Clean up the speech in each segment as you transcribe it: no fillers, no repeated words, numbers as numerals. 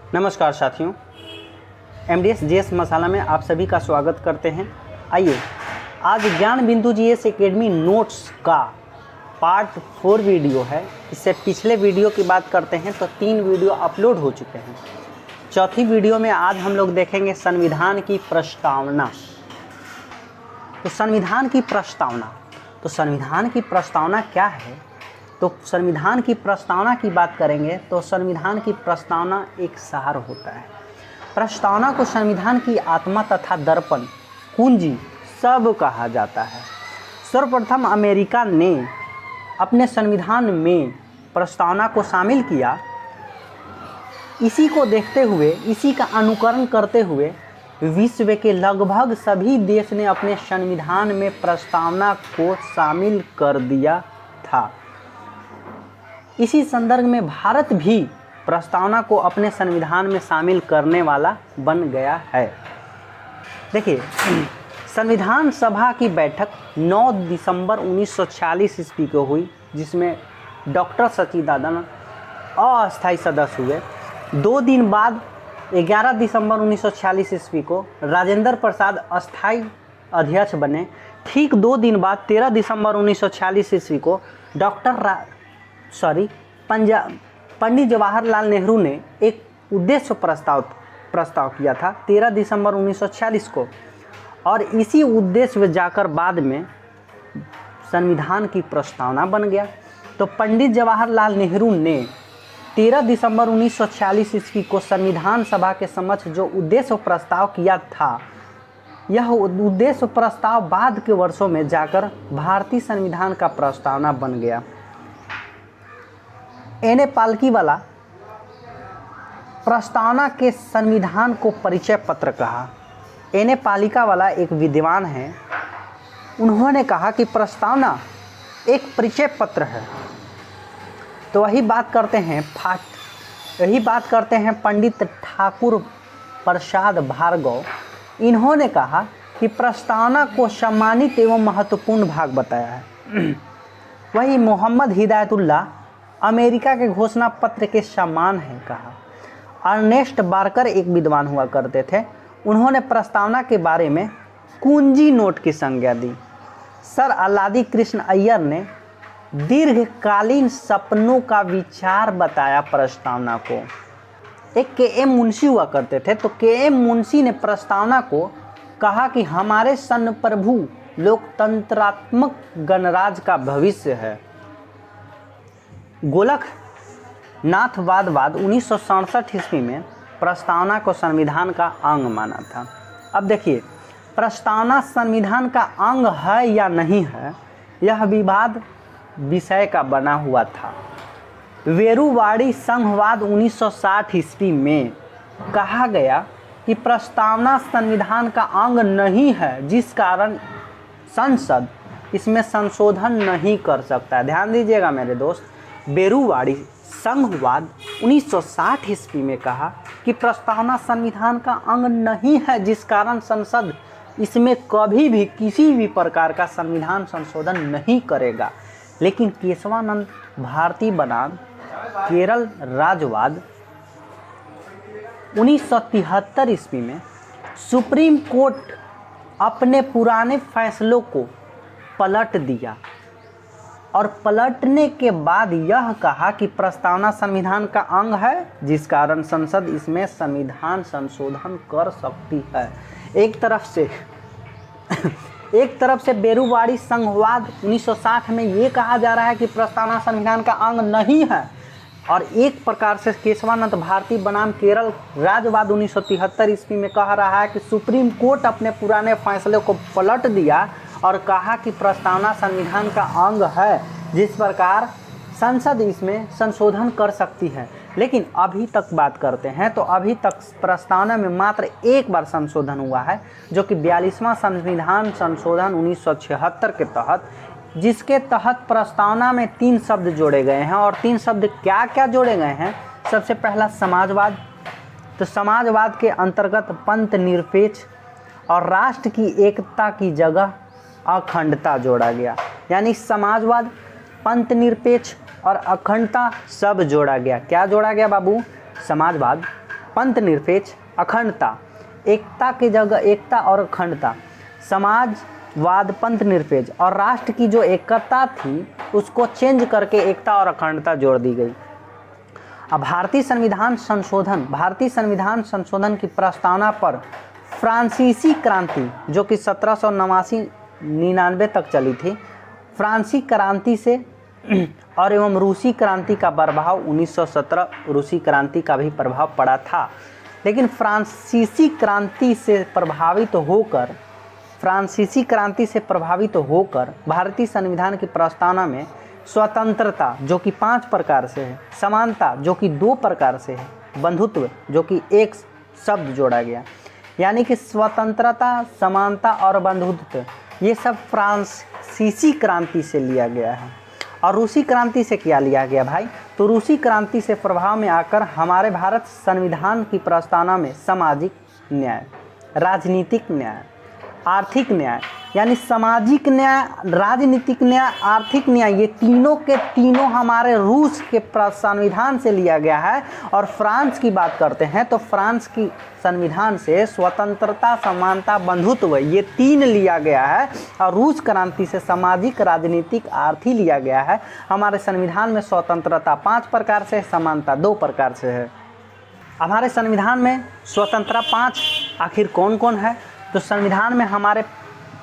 नमस्कार साथियों, MDS GS मसाला में आप सभी का स्वागत करते हैं। आइए आज ज्ञान बिंदु जीएस एकेडमी नोट्स का पार्ट 4 वीडियो है। इससे पिछले वीडियो की बात करते हैं तो 3 वीडियो अपलोड हो चुके हैं। चौथी वीडियो में आज हम लोग देखेंगे संविधान की प्रस्तावना। तो संविधान की प्रस्तावना क्या है? तो संविधान की प्रस्तावना की बात करेंगे तो संविधान की प्रस्तावना एक सार होता है। प्रस्तावना को संविधान की आत्मा तथा दर्पण, कुंजी सब कहा जाता है। सर्वप्रथम अमेरिका ने अपने संविधान में प्रस्तावना को शामिल किया। इसी को देखते हुए, इसी का अनुकरण करते हुए विश्व के लगभग सभी देश ने अपने संविधान में प्रस्तावना को शामिल कर दिया था। इसी संदर्भ में भारत भी प्रस्तावना को अपने संविधान में शामिल करने वाला बन गया है। देखिए, संविधान सभा की बैठक 9 दिसंबर 1946 ईस्वी को हुई, जिसमें डॉक्टर सच्चिदानंद अस्थायी सदस्य हुए। 2 दिन बाद 11 दिसंबर 1946 ईस्वी को राजेंद्र प्रसाद अस्थायी अध्यक्ष बने। ठीक 2 दिन बाद 13 दिसंबर 1946 ईस्वी को पंडित जवाहरलाल नेहरू ने एक उद्देश्य प्रस्ताव किया था 13 दिसंबर 1946 को, और इसी उद्देश्य में जाकर बाद में संविधान की प्रस्तावना बन गया। तो पंडित जवाहरलाल नेहरू ने 13 दिसंबर 1946 ईस्वी को संविधान सभा के समक्ष जो उद्देश्य प्रस्ताव किया था, यह उद्देश्य प्रस्ताव बाद के वर्षों में जाकर भारतीय संविधान का प्रस्तावना बन गया। एन ए पालकीवाला प्रस्तावना के संविधान को परिचय पत्र कहा। एन ए पालिकावाला एक विद्वान हैं। उन्होंने कहा कि प्रस्तावना एक परिचय पत्र है। तो यही बात करते हैं पंडित ठाकुर प्रसाद भार्गव। इन्होंने कहा कि प्रस्तावना को सम्मानित एवं महत्वपूर्ण भाग बताया है। वही मोहम्मद हिदायतुल्लाह अमेरिका के घोषणा पत्र के समान है कहा। अर्नेस्ट बार्कर एक विद्वान हुआ करते थे। उन्होंने प्रस्तावना के बारे में कुंजी नोट की संज्ञा दी। सर अल्लादी कृष्ण अय्यर ने दीर्घकालीन सपनों का विचार बताया प्रस्तावना को। एक के.एम. मुंशी हुआ करते थे। तो के.एम. मुंशी ने प्रस्तावना को कहा कि हमारे संप्रभु लोकतंत्रात्मक गणराज्य का भविष्य है। गोलकनाथ वाद 1967 ईस्वी में प्रस्तावना को संविधान का अंग माना था। अब देखिए, प्रस्तावना संविधान का अंग है या नहीं है, यह विवाद विषय का बना हुआ था। वेरुवाड़ी संघवाद 1960 ईस्वी में कहा गया कि प्रस्तावना संविधान का अंग नहीं है, जिस कारण संसद इसमें संशोधन नहीं कर सकता। ध्यान दीजिएगा मेरे दोस्त, बेरुवाड़ी संघवाद 1960 ईस्वी में कहा कि प्रस्तावना संविधान का अंग नहीं है, जिस कारण संसद इसमें कभी भी किसी भी प्रकार का संविधान संशोधन नहीं करेगा। लेकिन केशवानंद भारती बनाम केरल राज्यवाद 1973 ईस्वी में सुप्रीम कोर्ट अपने पुराने फैसलों को पलट दिया, और पलटने के बाद यह कहा कि प्रस्तावना संविधान का अंग है, जिस कारण संसद इसमें संविधान संशोधन कर सकती है। एक तरफ से बेरुवाड़ी संघवाद 1960 में ये कहा जा रहा है कि प्रस्तावना संविधान का अंग नहीं है, और एक प्रकार से केशवानंद भारती बनाम केरल राज्यवाद 1973 ईस्वी में कह रहा है कि सुप्रीम कोर्ट अपने पुराने फैसले को पलट दिया और कहा कि प्रस्तावना संविधान का अंग है, जिस प्रकार संसद इसमें संशोधन कर सकती है। लेकिन अभी तक बात करते हैं तो अभी तक प्रस्तावना में मात्र एक बार संशोधन हुआ है, जो कि 42वां संविधान संशोधन 1976 के तहत, जिसके तहत प्रस्तावना में 3 शब्द जोड़े गए हैं। और 3 शब्द क्या क्या जोड़े गए हैं? सबसे पहला समाजवाद। तो समाजवाद के अंतर्गत पंथ निरपेक्ष और राष्ट्र की एकता की जगह अखंडता जोड़ा गया। यानी समाजवाद, पंथ निरपेक्ष और अखंडता सब जोड़ा गया। क्या जोड़ा गया बाबू? समाजवाद, पंथ निरपेक्ष, अखंडता, एकता की जगह एकता और अखंडता, समाजवाद, पंथ निरपेक्ष, और राष्ट्र की जो एकता थी उसको चेंज करके एकता और अखंडता जोड़ दी गई। अब भारतीय संविधान संशोधन की प्रस्तावना पर फ्रांसीसी क्रांति जो कि 1789 तक चली थी, फ्रांसीसी क्रांति से और एवं रूसी क्रांति का प्रभाव 1917 रूसी क्रांति का भी प्रभाव पड़ा था। लेकिन फ्रांसीसी क्रांति से प्रभावित होकर भारतीय संविधान की प्रस्तावना में स्वतंत्रता जो कि 5 प्रकार से है, समानता जो कि 2 प्रकार से है, बंधुत्व जो कि 1 शब्द जोड़ा गया। यानी कि स्वतंत्रता, समानता और बंधुत्व ये सब फ्रांसीसी क्रांति से लिया गया है। और रूसी क्रांति से क्या लिया गया भाई? तो रूसी क्रांति से प्रभाव में आकर हमारे भारत संविधान की प्रस्तावना में सामाजिक न्याय, राजनीतिक न्याय, आर्थिक न्याय, यानी सामाजिक न्याय, राजनीतिक न्याय, आर्थिक न्याय, ये तीनों के तीनों हमारे रूस के संविधान से लिया गया है। और फ्रांस की बात करते हैं तो फ्रांस की संविधान से स्वतंत्रता, समानता, बंधुत्व ये 3 लिया गया है। और रूस क्रांति से सामाजिक, राजनीतिक, आर्थिक लिया गया है। हमारे संविधान में स्वतंत्रता 5 प्रकार से, समानता 2 प्रकार से है। हमारे संविधान में स्वतंत्रता 5 आखिर कौन कौन है? तो संविधान में हमारे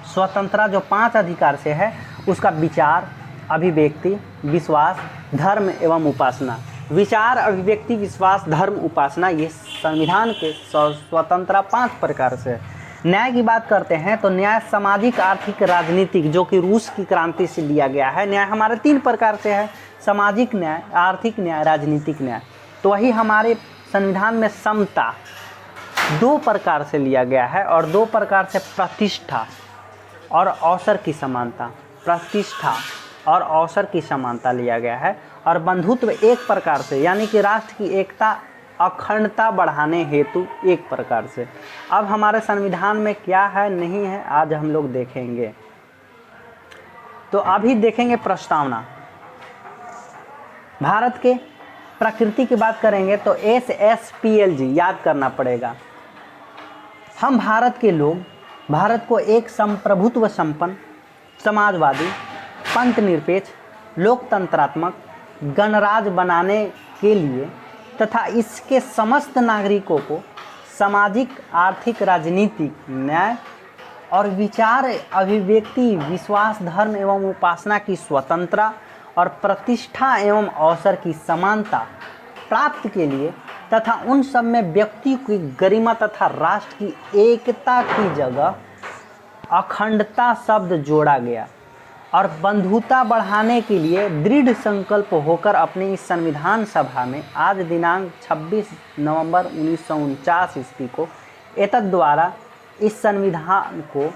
स्वतंत्रता जो 5 अधिकार से है उसका विचार, अभिव्यक्ति, विश्वास, धर्म एवं उपासना। विचार, अभिव्यक्ति, विश्वास, धर्म, उपासना ये संविधान के स्वतंत्रता 5 प्रकार से है। न्याय की बात करते हैं तो न्याय सामाजिक, आर्थिक, राजनीतिक जो कि रूस की क्रांति से लिया गया है। न्याय हमारे 3 प्रकार से है, सामाजिक न्याय, आर्थिक न्याय, राजनीतिक न्याय। तो वही हमारे संविधान में समता 2 प्रकार से लिया गया है और 2 प्रकार से प्रतिष्ठा और अवसर की समानता, प्रतिष्ठा और अवसर की समानता लिया गया है। और बंधुत्व 1 प्रकार से, यानी कि राष्ट्र की एकता, अखंडता बढ़ाने हेतु 1 प्रकार से। अब हमारे संविधान में क्या है नहीं है आज हम लोग देखेंगे। तो अभी देखेंगे प्रस्तावना। भारत के प्रकृति की बात करेंगे तो SSPLG याद करना पड़ेगा। हम भारत के लोग भारत को एक संप्रभुत्व संपन्न, समाजवादी, पंथ निरपेक्ष, लोकतंत्रात्मक गणराज्य बनाने के लिए तथा इसके समस्त नागरिकों को सामाजिक, आर्थिक, राजनीतिक न्याय और विचार, अभिव्यक्ति, विश्वास, धर्म एवं उपासना की स्वतंत्रता और प्रतिष्ठा एवं अवसर की समानता प्राप्त के लिए तथा उन सब में व्यक्ति की गरिमा तथा राष्ट्र की एकता की जगह अखंडता शब्द जोड़ा गया। और बंधुता बढ़ाने के लिए दृढ़ संकल्प होकर अपनी इस संविधान सभा में आज दिनांक 26 नवंबर 1949 ईस्वी को एतद द्वारा इस संविधान को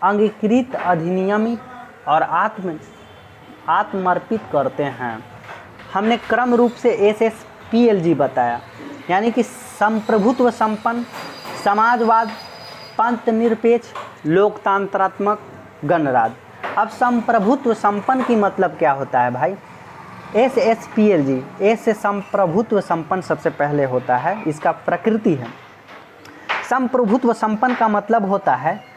अंगीकृत, अधिनियमित और आत्मर्पित करते हैं। हमने क्रम रूप से SSPLG बताया, यानी कि संप्रभुत्व संपन्न, समाजवाद, पंथ निरपेक्ष, लोकतंत्रात्मक, गणराज्य। अब संप्रभुत्व संपन्न की मतलब क्या होता है भाई? SSPLG, S से संप्रभुत्व संपन्न सबसे पहले होता है, इसका प्रकृति है। संप्रभुत्व संपन्न का मतलब होता है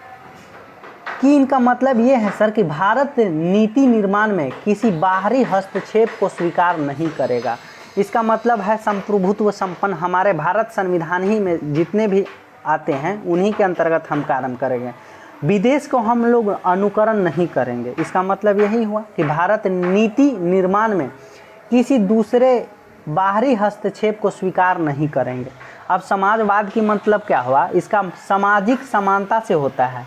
कि इनका मतलब ये है सर कि भारत नीति निर्माण में किसी बाहरी हस्तक्षेप को स्वीकार नहीं करेगा। इसका मतलब है संप्रभुत्व संपन्न हमारे भारत संविधान ही में जितने भी आते हैं उन्हीं के अंतर्गत हम कार्य करेंगे। विदेश को हम लोग अनुकरण नहीं करेंगे। इसका मतलब यही हुआ कि भारत नीति निर्माण में किसी दूसरे बाहरी हस्तक्षेप को स्वीकार नहीं करेंगे। अब समाजवाद की मतलब क्या हुआ? इसका सामाजिक समानता से होता है।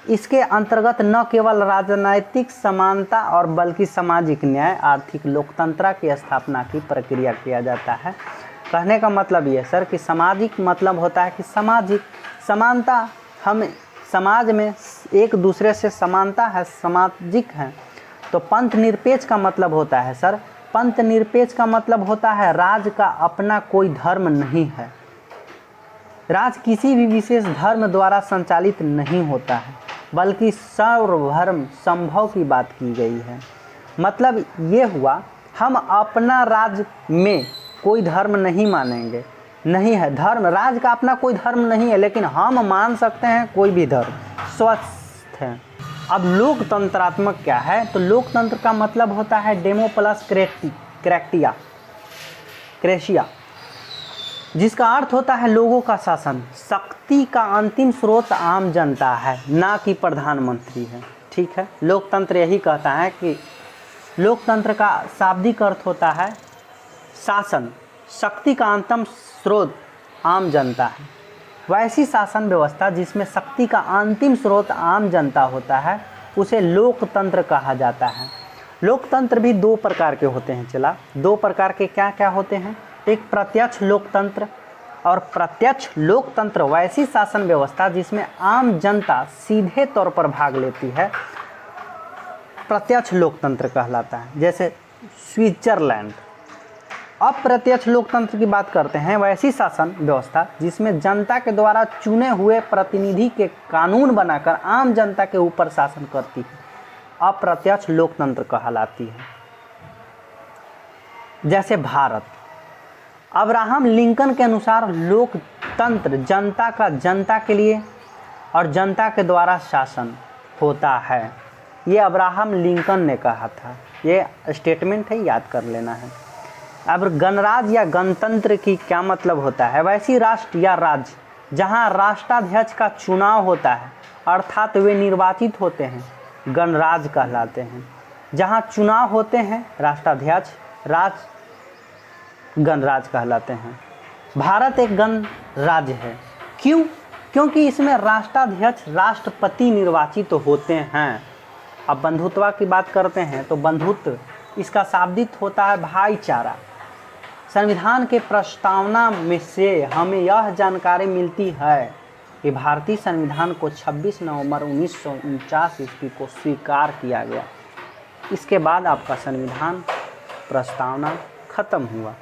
इसके अंतर्गत न केवल राजनैतिक समानता और बल्कि सामाजिक न्याय, आर्थिक लोकतंत्र की स्थापना की प्रक्रिया किया जाता है। कहने का मतलब ये सर कि सामाजिक मतलब होता है कि सामाजिक समानता, हम समाज में एक दूसरे से समानता है, सामाजिक है। तो पंथ निरपेक्ष का मतलब होता है सर, पंथ निरपेक्ष का मतलब होता है राज का अपना कोई धर्म नहीं है। राज किसी भी विशेष धर्म द्वारा संचालित नहीं होता है, बल्कि सर्वधर्म संभव की बात की गई है। मतलब ये हुआ हम अपना राज्य में कोई धर्म नहीं मानेंगे, नहीं है। धर्म, राज्य का अपना कोई धर्म नहीं है, लेकिन हम मान सकते हैं कोई भी धर्म स्वस्थ है। अब लोकतंत्रात्मक क्या है? तो लोकतंत्र का मतलब होता है डेमो प्लस क्रेशिया, जिसका अर्थ होता है लोगों का शासन। शक्ति का अंतिम स्रोत आम जनता है, ना कि प्रधानमंत्री है। ठीक है, लोकतंत्र यही कहता है कि लोकतंत्र का शाब्दिक अर्थ होता है शासन, शक्ति का अंतिम स्रोत आम जनता है। वैसी शासन व्यवस्था जिसमें शक्ति का अंतिम स्रोत आम जनता होता है उसे लोकतंत्र कहा जाता है। लोकतंत्र भी दो प्रकार के होते हैं। चला, दो प्रकार के क्या क्या होते हैं? एक प्रत्यक्ष लोकतंत्र, और प्रत्यक्ष लोकतंत्र वैसी शासन व्यवस्था जिसमें आम जनता सीधे तौर पर भाग लेती है, प्रत्यक्ष लोकतंत्र कहलाता है, जैसे स्विट्जरलैंड। अप्रत्यक्ष लोकतंत्र की बात करते हैं, वैसी शासन व्यवस्था जिसमें जनता के द्वारा चुने हुए प्रतिनिधि के कानून बनाकर आम जनता के ऊपर शासन करती है, अप्रत्यक्ष लोकतंत्र कहलाती है। जैसे भारत, अब्राहम लिंकन के अनुसार लोकतंत्र जनता का जनता के लिए और जनता के द्वारा शासन होता है। ये अब्राहम लिंकन ने कहा था, ये स्टेटमेंट है, याद कर लेना है। अब गणराज्य या गणतंत्र की क्या मतलब होता है? वैसी राष्ट्र या राज्य जहां राष्ट्राध्यक्ष का चुनाव होता है, अर्थात वे निर्वाचित होते हैं, गणराज्य कहलाते हैं। जहां चुनाव होते हैं राष्ट्राध्यक्ष, गणराज्य कहलाते हैं। भारत एक गणराज्य है। क्यों? क्योंकि इसमें राष्ट्राध्यक्ष राष्ट्रपति निर्वाचित होते हैं। अब बंधुत्व की बात करते हैं तो बंधुत्व इसका शाब्दिक होता है भाईचारा। संविधान के प्रस्तावना में से हमें यह जानकारी मिलती है कि भारतीय संविधान को 26 नवंबर 1949 ईस्वी को स्वीकार किया गया। इसके बाद आपका संविधान प्रस्तावना खत्म हुआ।